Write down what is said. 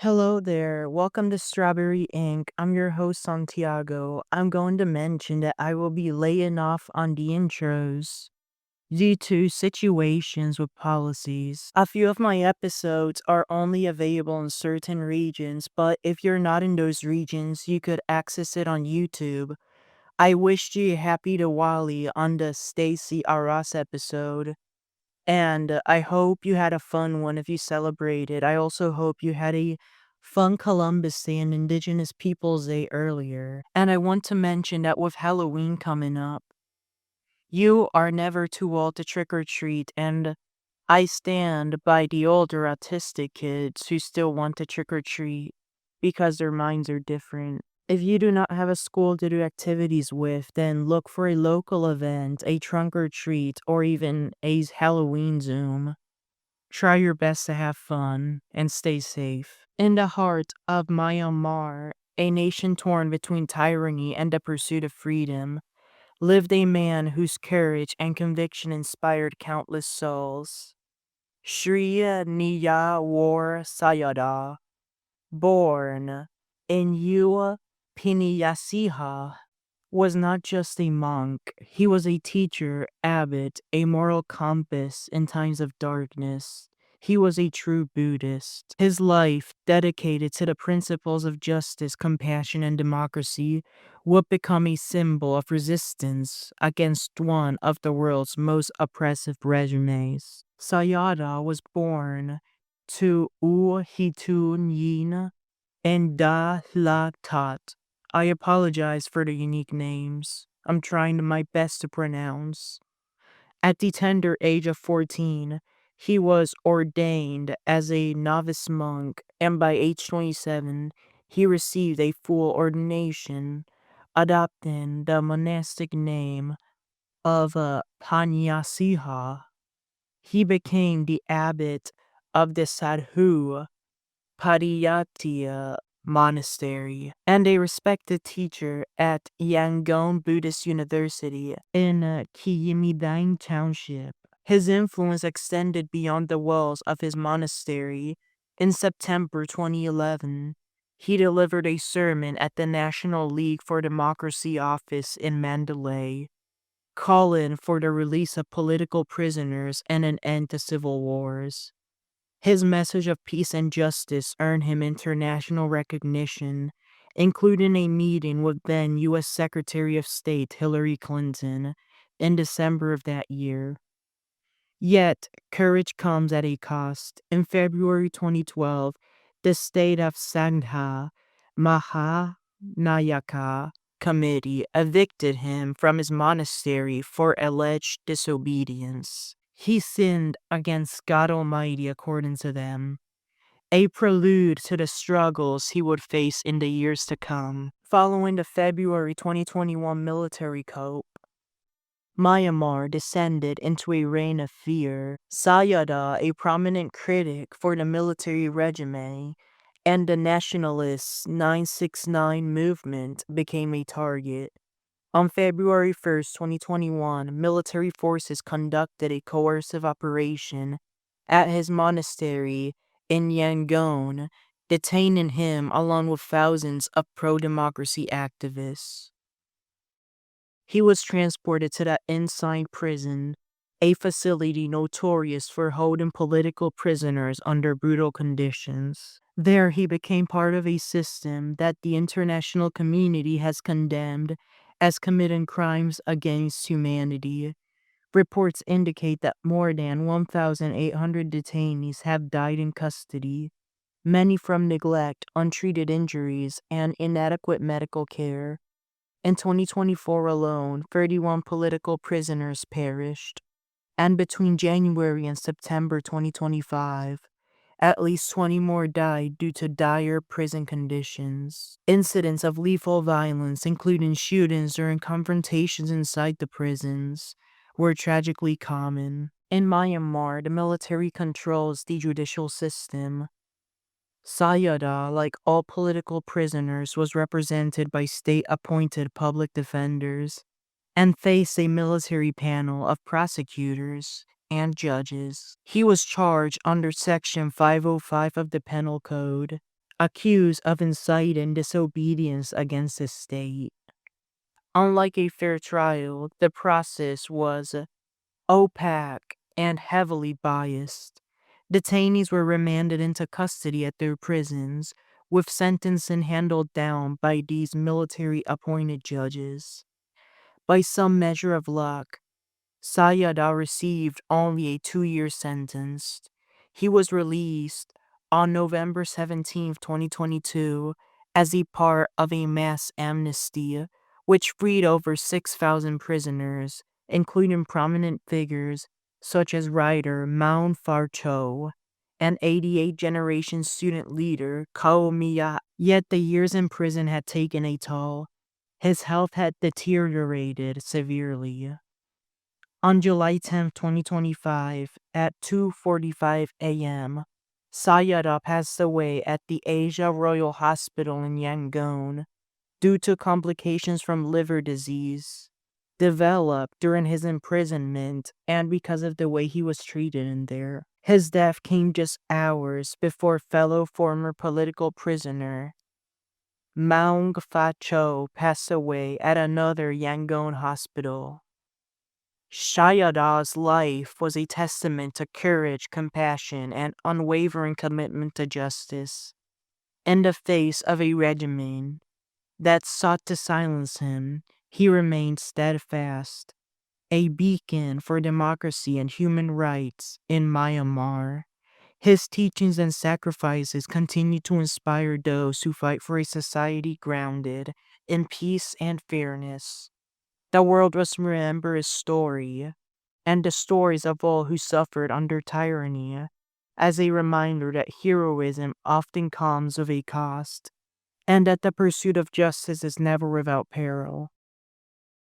Hello there. Welcome to Strawberry Inc. I'm your host, Santiago. I'm going to mention that I will be laying off on the intros due to situations with policies. A few of my episodes are only available in certain regions, but if you're not in those regions, you could access it on YouTube. I wished you happy Diwali on the Stacy Aras episode. And I hope you had a fun one if you celebrated. I also hope you had a fun Columbus Day and Indigenous Peoples Day earlier. And I want to mention that with Halloween coming up, you are never too old to trick or treat. And I stand by the older autistic kids who still want to trick or treat because their minds are different. If you do not have a school to do activities with, then look for a local event, a trunk or treat, or even a Halloween Zoom. Try your best to have fun and stay safe. In the heart of Myanmar, a nation torn between tyranny and the pursuit of freedom, lived a man whose courage and conviction inspired countless souls. Sri Niya War Sayadaw, born in Ua Piniyasiha, was not just a monk. He was a teacher, abbot, a moral compass in times of darkness. He was a true Buddhist. His life, dedicated to the principles of justice, compassion, and democracy, would become a symbol of resistance against one of the world's most oppressive regimes. Sayadaw was born to U Hitun Yin and Da La Tat. I apologize for the unique names. I'm trying my best to pronounce. At the tender age of 14, he was ordained as a novice monk, and by age 27, he received a full ordination, adopting the monastic name of Panyasiha. He became the abbot of the Sadhu Pariyatya Monastery and a respected teacher at Yangon Buddhist University in Kiyimidang Township. His influence extended beyond the walls of his monastery. In September 2011, he delivered a sermon at the National League for Democracy office in Mandalay, calling for the release of political prisoners and an end to civil wars. His message of peace and justice earned him international recognition, including a meeting with then U.S. Secretary of State Hillary Clinton in December of that year. Yet, courage comes at a cost. In February 2012, the state of Sangha Mahanayaka Committee evicted him from his monastery for alleged disobedience. He sinned against God Almighty according to them, a prelude to the struggles he would face in the years to come. Following the February 2021 military coup, Myanmar descended into a reign of fear. Sayadaw, a prominent critic for the military regime and the nationalist 969 movement, became a target. On February 1st, 2021, military forces conducted a coercive operation at his monastery in Yangon, detaining him along with thousands of pro-democracy activists. He was transported to the inside prison, a facility notorious for holding political prisoners under brutal conditions. There he became part of a system that the international community has condemned as committing crimes against humanity. Reports indicate that more than 1,800 detainees have died in custody, many from neglect, untreated injuries, and inadequate medical care. In 2024 alone, 31 political prisoners perished, and between January and September 2025, at least 20 more died due to dire prison conditions. Incidents of lethal violence, including shootings during confrontations inside the prisons, were tragically common. In Myanmar, the military controls the judicial system. Sayadaw, like all political prisoners, was represented by state-appointed public defenders and faced a military panel of prosecutors and judges. He was charged under Section 505 of the Penal Code, accused of inciting disobedience against the state. Unlike a fair trial, the process was opaque and heavily biased. Detainees were remanded into custody at their prisons, with sentencing handled down by these military appointed judges. By some measure of luck, Sayadaw received only a 2-year sentence. He was released on November 17, 2022, as a part of a mass amnesty, which freed over 6,000 prisoners, including prominent figures such as writer Maung Far Cho and 88-generation student leader Kao Miya. Yet the years in prison had taken a toll. His health had deteriorated severely. On July 10, 2025, at 2:45 a.m., Sayadaw passed away at the Asia Royal Hospital in Yangon due to complications from liver disease developed during his imprisonment and because of the way he was treated in there. His death came just hours before fellow former political prisoner Maung Fa Cho passed away at another Yangon hospital. Sayadaw's life was a testament to courage, compassion, and unwavering commitment to justice. In the face of a regimen that sought to silence him, he remained steadfast, a beacon for democracy and human rights in Myanmar. His teachings and sacrifices continue to inspire those who fight for a society grounded in peace and fairness. The world must remember his story and the stories of all who suffered under tyranny as a reminder that heroism often comes with a cost and that the pursuit of justice is never without peril.